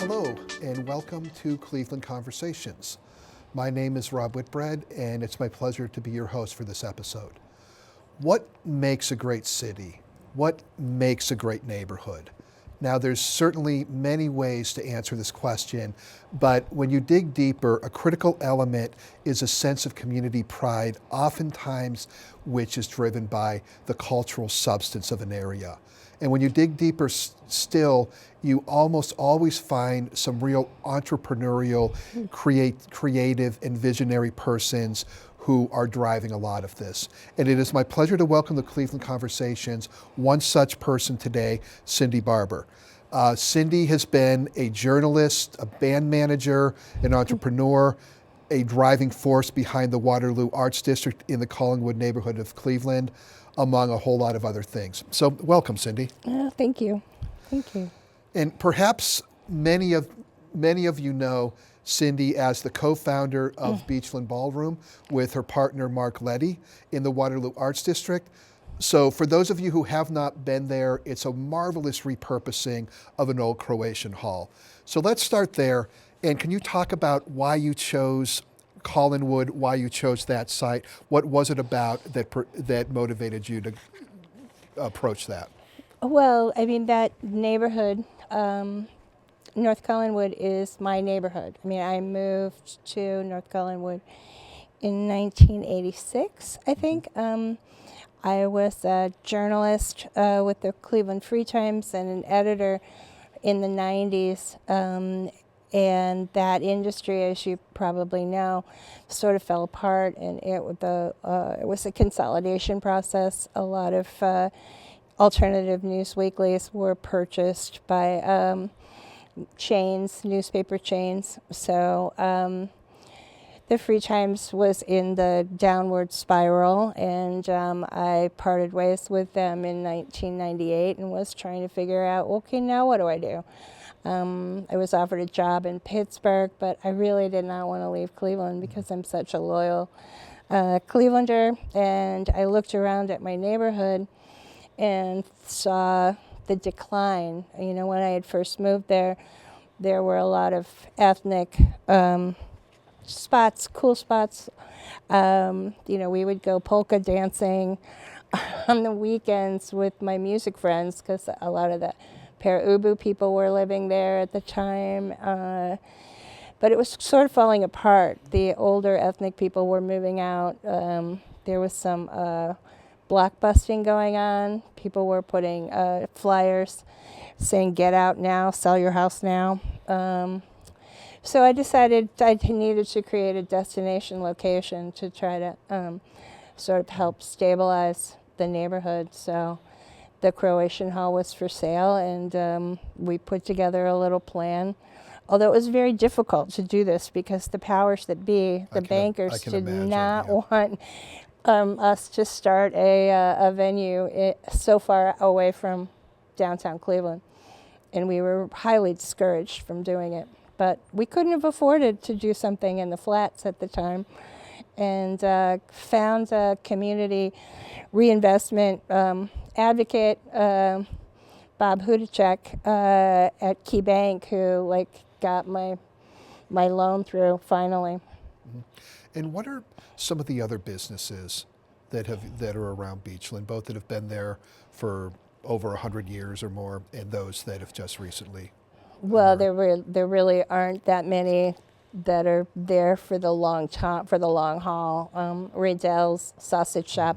Hello, and welcome to Cleveland Conversations. My name is Rob Whitbread, and it's my pleasure to be your host for this episode. What makes a great city? What makes a great neighborhood? Now, there's certainly many ways to answer this question, but when you dig deeper, a critical element is a sense of community pride, oftentimes which is driven by the cultural substance of an area. And when you dig deeper still, you almost always find some real entrepreneurial, creative, and visionary persons who are driving a lot of this. And it is my pleasure to welcome to Cleveland Conversations one such person today, Cindy Barber. Cindy has been a journalist, a band manager, an entrepreneur, a driving force behind the Waterloo Arts District in the Collingwood neighborhood of Cleveland, among a whole lot of other things. So welcome, Cindy. Thank you. Thank you. And perhaps many of you know Cindy as the co-founder of Beachland Ballroom with her partner Mark Letty in the Waterloo Arts District. So for those of you who have not been there, it's a marvelous repurposing of an old Croatian hall. So let's start there. And can you talk about why you chose Collingwood, why you chose that site? What was it about that motivated you to approach that? Well, I mean, that neighborhood, North Collingwood is my neighborhood. I mean, I moved to North Collingwood in 1986, I think. I was a journalist with the Cleveland Free Times and an editor in the 90s. And that industry, as you probably know, sort of fell apart, and it was a consolidation process. A lot of alternative news weeklies were purchased by chains, newspaper chains. So the Free Times was in the downward spiral, and I parted ways with them in 1998 and was trying to figure out, okay, now what do I do? I was offered a job in Pittsburgh, but I really did not want to leave Cleveland because I'm such a loyal Clevelander. And I looked around at my neighborhood and saw the decline. You know, when I had first moved there, there were a lot of ethnic spots, cool spots. You know, we would go polka dancing on the weekends with my music friends because a lot of the Ubu people were living there at the time, but it was sort of falling apart. The older ethnic people were moving out. There was some blockbusting going on. People were putting flyers saying, "Get out now, sell your house now." So I decided I needed to create a destination location to try to sort of help stabilize the neighborhood. So the Croatian hall was for sale, and we put together a little plan. Although it was very difficult to do this because the powers that be, the bankers, did not want us to start a venue so far away from downtown Cleveland. And we were highly discouraged from doing it. But we couldn't have afforded to do something in the flats at the time, and found a community reinvestment advocate, Bob Hudacek at Key Bank, who got my loan through finally. Mm-hmm. And what are some of the other businesses that are around Beachland, both that have been there for over 100 years or more, and those that have just recently? Well, there really aren't that many that are there for the long haul. Riedell's Sausage Shop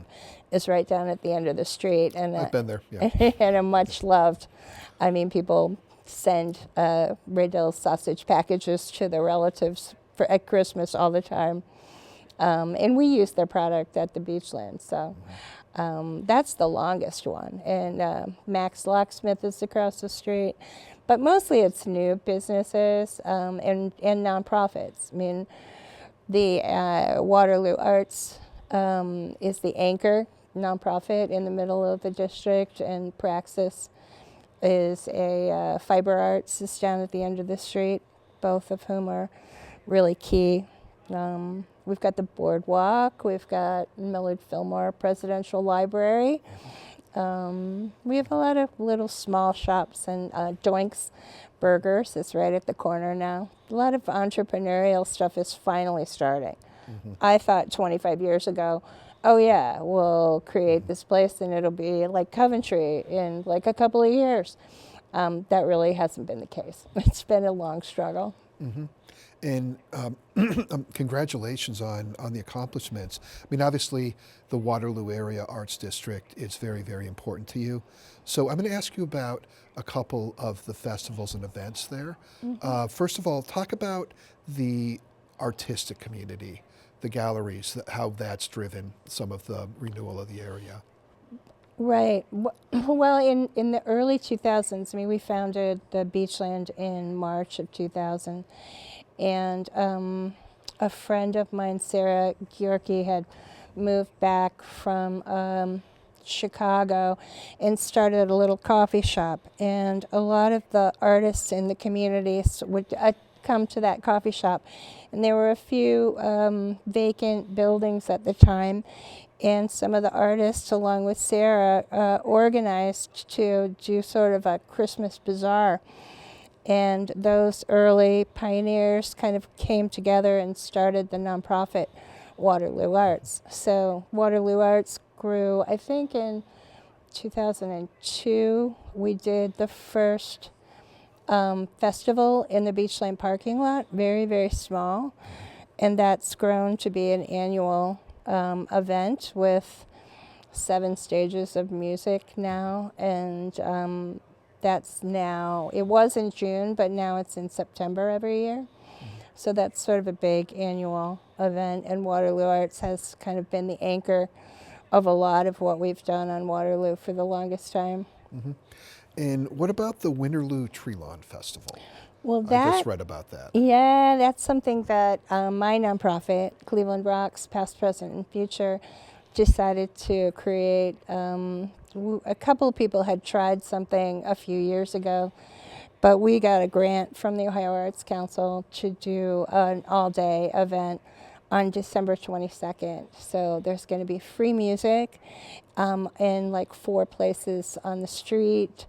is right down at the end of the street, and I've been there, yeah. And a much loved. I mean, people send Riedell's sausage packages to their relatives at Christmas all the time, and we use their product at the Beachland. So that's the longest one. And Max Locksmith is across the street. But mostly it's new businesses and nonprofits. I mean, the Waterloo Arts is the anchor nonprofit in the middle of the district, and Praxis is a Fiber Arts is down at the end of the street, both of whom are really key. We've got the Boardwalk, we've got Millard Fillmore Presidential Library. We have a lot of little small shops, and Doinks Burgers is right at the corner now. A lot of entrepreneurial stuff is finally starting. I thought 25 years ago, oh yeah, we'll create this place and it'll be like Coventry in like a couple of years. That really hasn't been the case. It's been a long struggle. And congratulations on the accomplishments. I mean, obviously, the Waterloo Area Arts District is very, very important to you. So I'm going to ask you about a couple of the festivals and events there. First of all, talk about the artistic community, the galleries, how that's driven some of the renewal of the area. Right. Well, in the early 2000s, I mean, we founded the Beachland in March of 2000. And a friend of mine, Sarah Gyorky, had moved back from Chicago and started a little coffee shop. And a lot of the artists in the communities would come to that coffee shop. And there were a few vacant buildings at the time. And some of the artists, along with Sarah, organized to do sort of a Christmas bazaar. And those early pioneers kind of came together and started the nonprofit Waterloo Arts. So Waterloo Arts grew, I think in 2002, we did the first festival in the Beachland parking lot, very, very small. And that's grown to be an annual event with 7 stages of music now. And that's now, it was in June, but now it's in September every year. So that's sort of a big annual event, and Waterloo Arts has kind of been the anchor of a lot of what we've done on Waterloo for the longest time. And what about the Winterloo Tree Lawn Festival? Well, I just read about that. Yeah, that's something that my nonprofit, Cleveland Rocks, Past, Present, and Future, decided to create. A couple of people had tried something a few years ago, but we got a grant from the Ohio Arts Council to do an all-day event on December 22nd. So there's going to be free music in like 4 places on the street,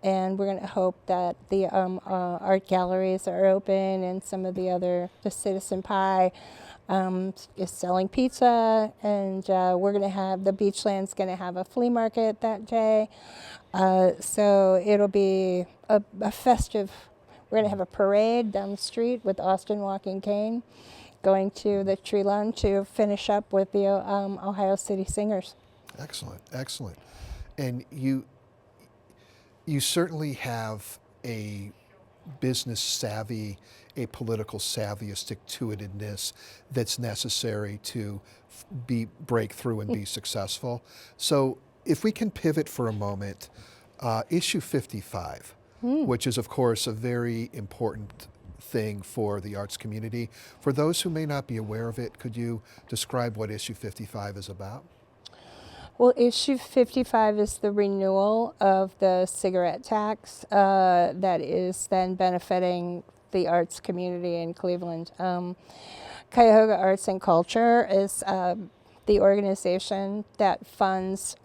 and we're going to hope that the art galleries are open, and some of the Citizen Pie is selling pizza, and we're going to have, the Beachland's going to have a flea market that day. So it'll be a festive, we're going to have a parade down the street with Austin Walking Cane, going to the tree lawn to finish up with the Ohio City Singers. Excellent, excellent. And you certainly have a business savvy, a political savvy, a stick-to-itiveness that's necessary to break through and be successful. So if we can pivot for a moment, issue 55, which is of course a very important thing for the arts community. For those who may not be aware of it, could you describe what issue 55 is about? Well, issue 55 is the renewal of the cigarette tax that is then benefiting the arts community in Cleveland. Cuyahoga Arts and Culture is the organization that funds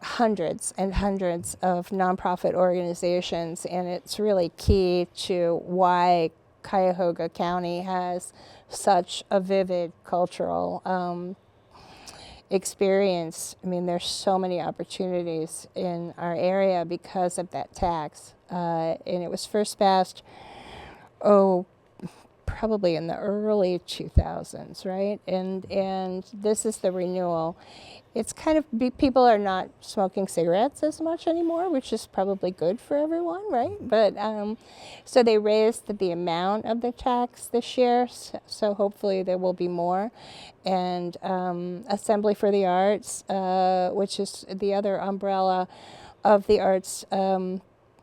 hundreds and hundreds of nonprofit organizations, and it's really key to why Cuyahoga County has such a vivid cultural experience. I mean, there's so many opportunities in our area because of that tax. And it was first passed, probably in the early 2000s, right? And this is the renewal. It's kind of, people are not smoking cigarettes as much anymore, which is probably good for everyone, right? But so they raised the amount of the tax this year, so hopefully there will be more. And Assembly for the Arts, which is the other umbrella of the arts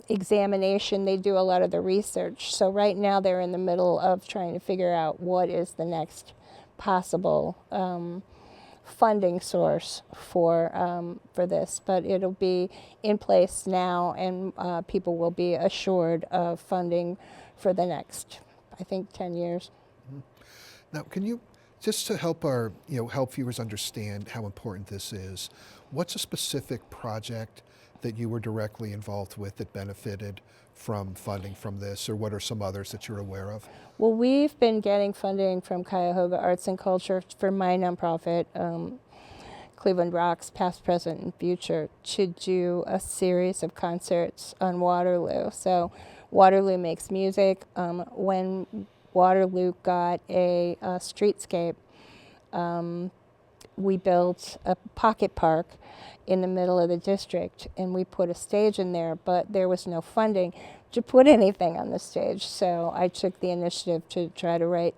examination, they do a lot of the research. So right now they're in the middle of trying to figure out what is the next possible funding source for this, but it'll be in place now, and people will be assured of funding for the next, I think, 10 years. Now, can you, just to help our, help viewers understand how important this is, what's a specific project that you were directly involved with that benefited from funding from this, or what are some others that you're aware of? Well, we've been getting funding from Cuyahoga Arts and Culture for my nonprofit, Cleveland Rocks, Past, Present, and Future, to do a series of concerts on Waterloo. So Waterloo makes music. When Waterloo got a streetscape, we built a pocket park in the middle of the district, and we put a stage in there, but there was no funding to put anything on the stage. So I took the initiative to try to write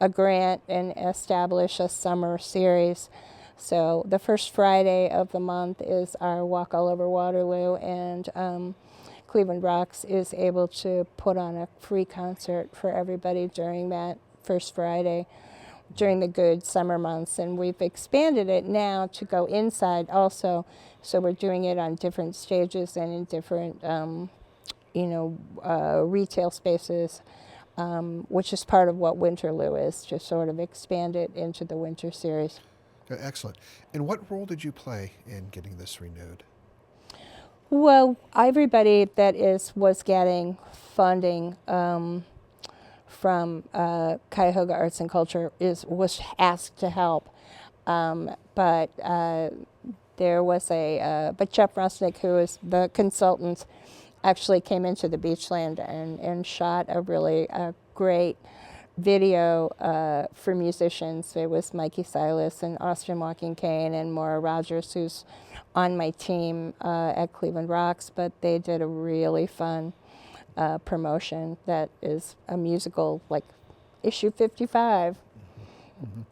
a grant and establish a summer series. So the first Friday of the month is our Walk All Over Waterloo, and Cleveland Rocks is able to put on a free concert for everybody during that first Friday during the good summer months. And we've expanded it now to go inside also. So we're doing it on different stages and in different, retail spaces, which is part of what Winterloo is, to sort of expand it into the winter series. Excellent. And what role did you play in getting this renewed? Well, everybody that was getting funding from Cuyahoga Arts and Culture was asked to help, but there was but Jeff Rusnick, who is the consultant, actually came into the Beachland and shot a really great video for musicians. It was Mikey Silas and Austin Walking Cane and Maura Rogers, who's on my team at Cleveland Rocks, but they did a really fun promotion that is a musical, like issue 55. Mm-hmm.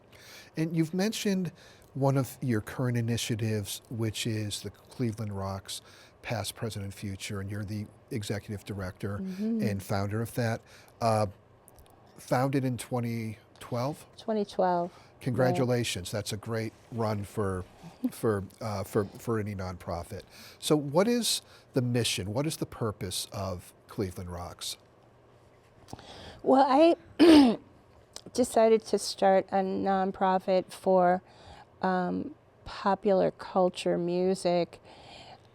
And you've mentioned one of your current initiatives, which is the Cleveland Rocks Past, Present, and Future, and you're the executive director and founder of that. Founded in 2012? 2012. Congratulations. Right. That's a great run for any nonprofit. So what is the mission? What is the purpose of Cleveland Rocks? Well, I decided to start a nonprofit for popular culture music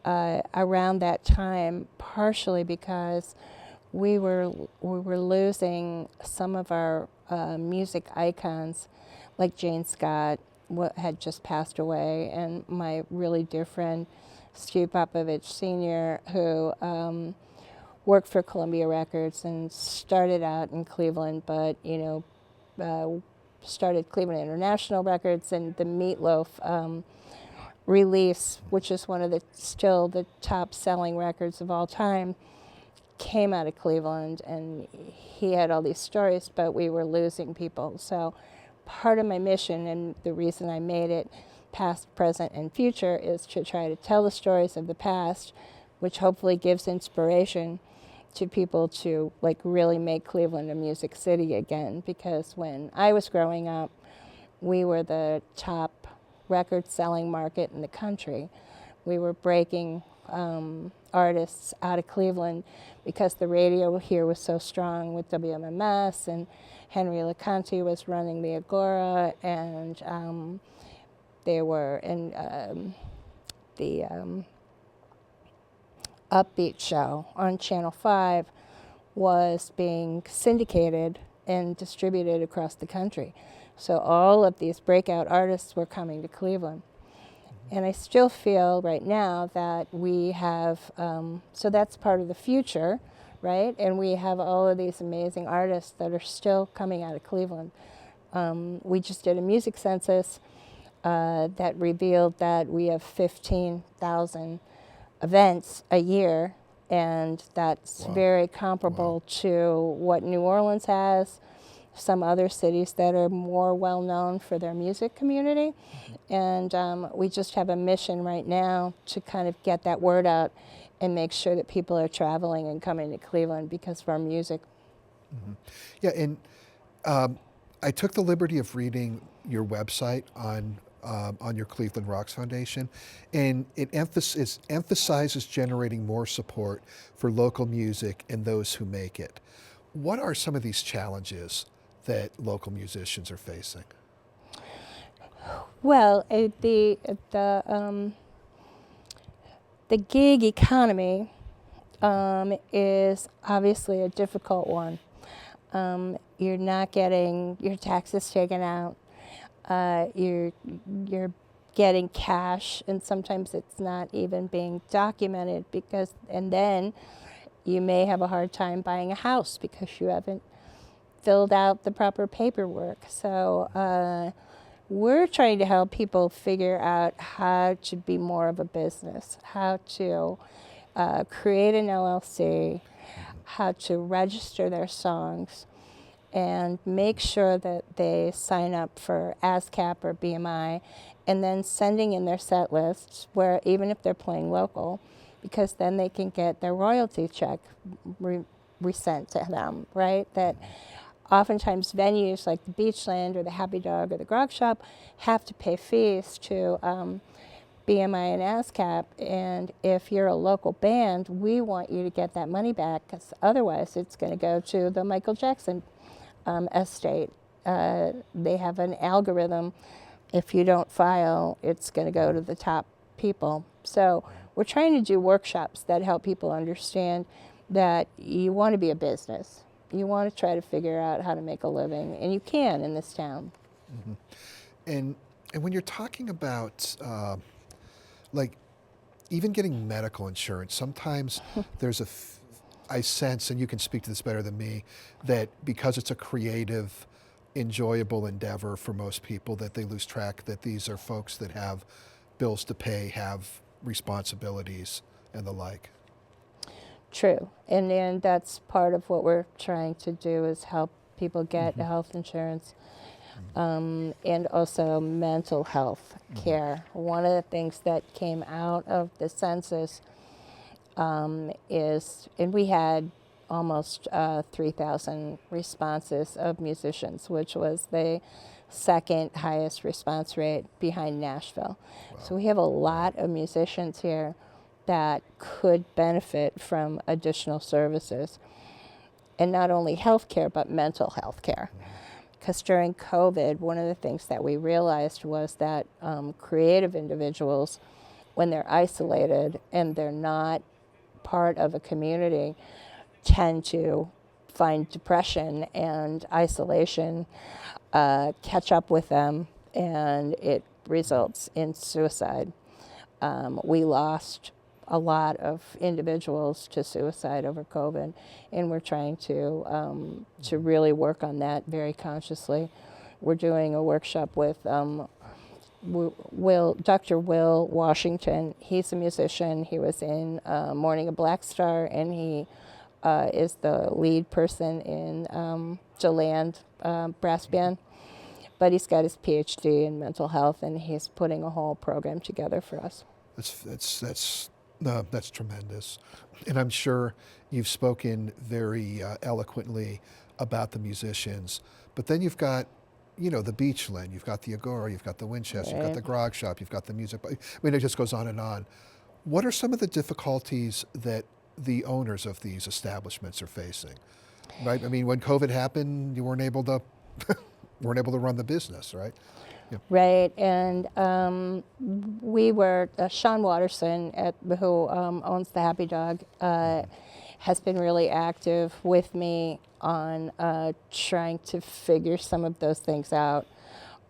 around that time, partially because we were losing some of our music icons, like Jane Scott had just passed away, and my really dear friend Stu Popovich Sr., who worked for Columbia Records and started out in Cleveland, but started Cleveland International Records, and the Meatloaf release, which is one of still the top selling records of all time, came out of Cleveland, and he had all these stories, but we were losing people. So part of my mission, and the reason I made it Past, Present, and Future, is to try to tell the stories of the past, which hopefully gives inspiration to people to really make Cleveland a music city again. Because when I was growing up, we were the top record selling market in the country. We were breaking artists out of Cleveland because the radio here was so strong with WMMS, and Henry LeConte was running the Agora, and there were the Upbeat show on Channel 5 was being syndicated and distributed across the country. So all of these breakout artists were coming to Cleveland. And I still feel right now that we have, so that's part of the future, right? And we have all of these amazing artists that are still coming out of Cleveland. We just did a music census that revealed that we have 15,000 events a year, and that's very comparable to what New Orleans has, some other cities that are more well known for their music community. And we just have a mission right now to kind of get that word out and make sure that people are traveling and coming to Cleveland because of our music. Mm-hmm. Yeah, and I took the liberty of reading your website on your Cleveland Rocks Foundation, and it emphasizes generating more support for local music and those who make it. What are some of these challenges that local musicians are facing? Well, the The gig economy is obviously a difficult one. You're not getting your taxes taken out. You're getting cash, and sometimes it's not even being documented and then you may have a hard time buying a house because you haven't filled out the proper paperwork. So we're trying to help people figure out how to be more of a business, how to create an LLC, how to register their songs, and make sure that they sign up for ASCAP or BMI, and then sending in their set lists, where even if they're playing local, because then they can get their royalty check resent to them, right? That oftentimes venues like the Beachland or the Happy Dog or the Grog Shop have to pay fees to BMI and ASCAP, and if you're a local band, we want you to get that money back, because otherwise it's going to go to the Michael Jackson estate. They have an algorithm. If you don't file, it's going to go to the top people. So we're trying to do workshops that help people understand that you want to be a business. You want to try to figure out how to make a living, and you can in this town. Mm-hmm. And when you're talking about like even getting medical insurance, sometimes there's I sense, and you can speak to this better than me, that because it's a creative, enjoyable endeavor for most people, that they lose track that these are folks that have bills to pay, have responsibilities, and the like. True, and that's part of what we're trying to do is help people get health insurance, and also mental health care. One of the things that came out of the census is, and we had almost 3,000 responses of musicians, which was the second highest response rate behind Nashville. Wow. So we have a lot of musicians here that could benefit from additional services, and not only health care, but mental health care. Because during COVID, one of the things that we realized was that creative individuals, when they're isolated and they're not part of a community, tend to find depression and isolation catch up with them, and it results in suicide. We lost a lot of individuals to suicide over COVID, and we're trying to really work on that very consciously. We're doing a workshop with Dr. Will Washington. He's a musician. He was in Morning of Black Star, and he is the lead person in Deland Brass Band. But he's got his PhD in mental health, and he's putting a whole program together for us. That's tremendous. And I'm sure you've spoken very eloquently about the musicians. But then you've got, the Beachland, you've got the Agora, you've got the Winchester, you've got the Grog Shop, you've got the music. I mean, it just goes on and on. What are some of the difficulties that the owners of these establishments are facing? Right? I mean, when COVID happened, you weren't able to run the business, right? Yeah. Right, and we were, Sean Watterson, who owns the Happy Dog, has been really active with me on trying to figure some of those things out.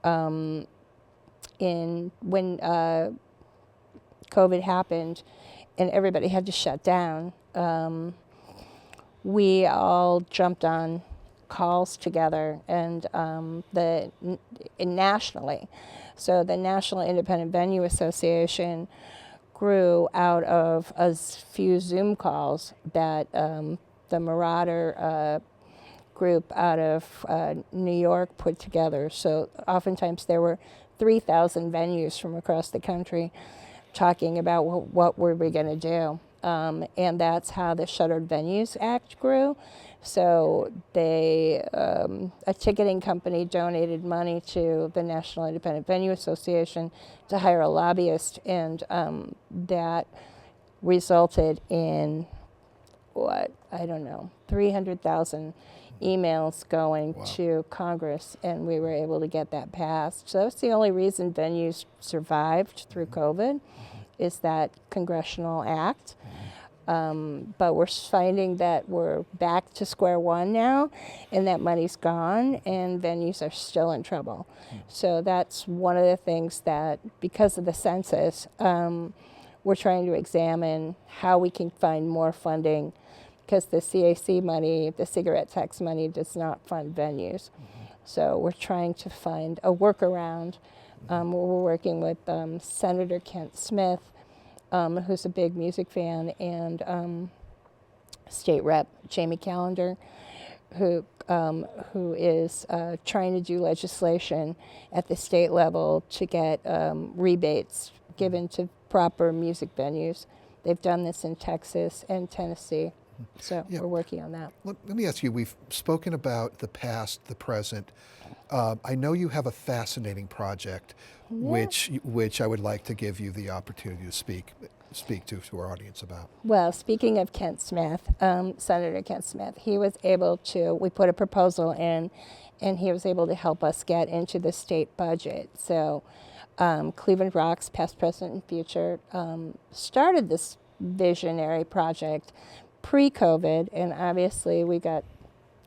When COVID happened and everybody had to shut down, we all jumped on calls together, and nationally. So the National Independent Venue Association grew out of a few Zoom calls that the Marauder group out of New York put together. So oftentimes there were 3,000 venues from across the country talking about what were we going to do. And that's how the Shuttered Venues Act grew. So a ticketing company donated money to the National Independent Venue Association to hire a lobbyist, and that resulted in 300,000 emails going to Congress, and we were able to get that passed. So that's the only reason venues survived through COVID, is that congressional act. But we're finding that we're back to square one now, and that money's gone, and venues are still in trouble. So that's one of the things that, because of the census, we're trying to examine how we can find more funding, because the CAC money, the cigarette tax money, does not fund venues. So we're trying to find a workaround. We're working with Senator Kent Smith, who's a big music fan, and State Rep Jamie Callender, who is trying to do legislation at the state level to get rebates given to proper music venues. They've done this in Texas and Tennessee, so we're working on that. Let me ask you, we've spoken about the past, the present. I know you have a fascinating project, which I would like to give you the opportunity to speak to our audience about. Well, speaking of Kent Smith, Senator Kent Smith, he was able to, we put a proposal in, and he was able to help us get into the state budget. So Cleveland Rocks, past, present, and future, started this visionary project pre-COVID, and obviously we got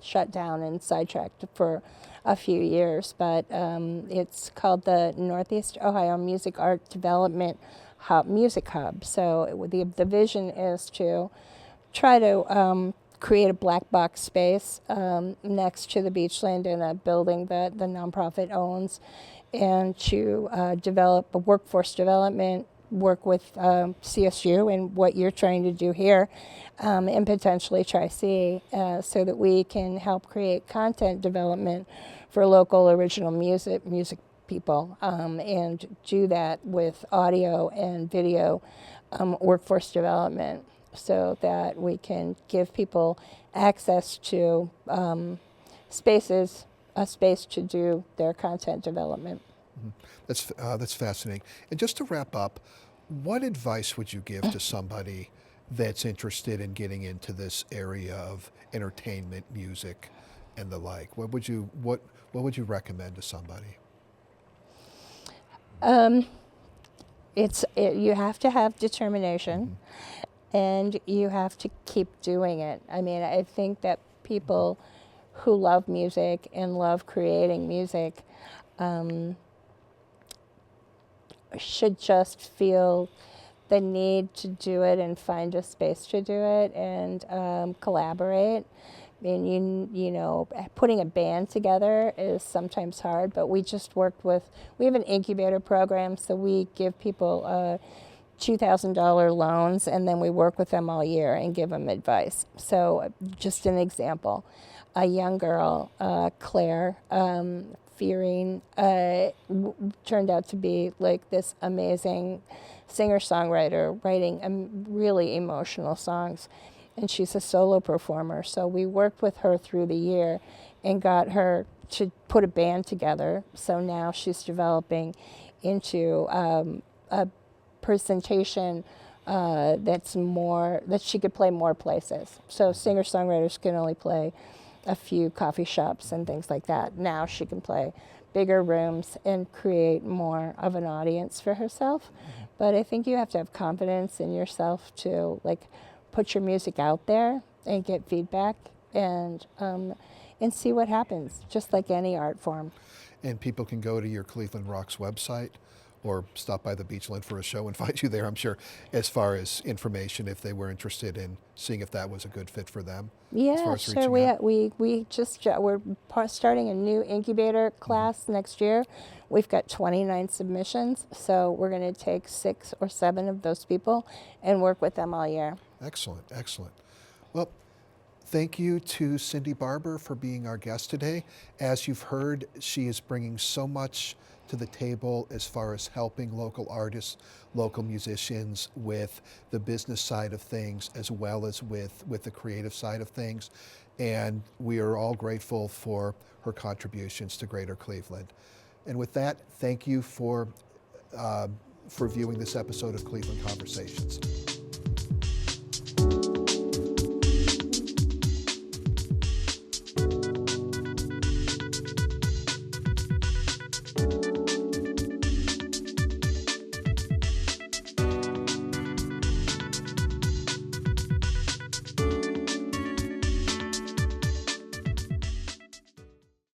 shut down and sidetracked for a few years, but it's called the Northeast Ohio Music Art Development Music Hub. So the vision is to try to create a black box space next to the Beachland in a building that the nonprofit owns, and to develop a workforce development, work with CSU and what you're trying to do here, and potentially Tri-C, so that we can help create content development for local original music people, and do that with audio and video workforce development, so that we can give people access to a space to do their content development. That's fascinating. And just to wrap up, what advice would you give to somebody that's interested in getting into this area of entertainment, music, and the like? What would you recommend to somebody? You have to have determination, and you have to keep doing it. I mean, I think that people who love music and love creating music should just feel the need to do it and find a space to do it, and collaborate. I mean, you know, putting a band together is sometimes hard, but we have an incubator program, so we give people $2,000 loans, and then we work with them all year and give them advice. So just an example, a young girl, Claire, Fearing, turned out to be like this amazing singer-songwriter, writing really emotional songs. And she's a solo performer. So we worked with her through the year and got her to put a band together. So now she's developing into a presentation that she could play more places. So singer-songwriters can only play a few coffee shops and things like that. Now she can play bigger rooms and create more of an audience for herself. But I think you have to have confidence in yourself to put your music out there and get feedback, and see what happens, just like any art form. And people can go to your Cleveland Rocks website or stop by the Beachland for a show and find you there, I'm sure, as far as information, if they were interested in seeing if that was a good fit for them. Yeah, sure. We're starting a new incubator class next year. We've got 29 submissions, so we're going to take 6 or 7 of those people and work with them all year. Excellent, excellent. Well, thank you to Cindy Barber for being our guest today. As you've heard, she is bringing so much to the table as far as helping local artists, local musicians with the business side of things, as well as with the creative side of things. And we are all grateful for her contributions to Greater Cleveland. And with that, thank you for viewing this episode of Cleveland Conversations.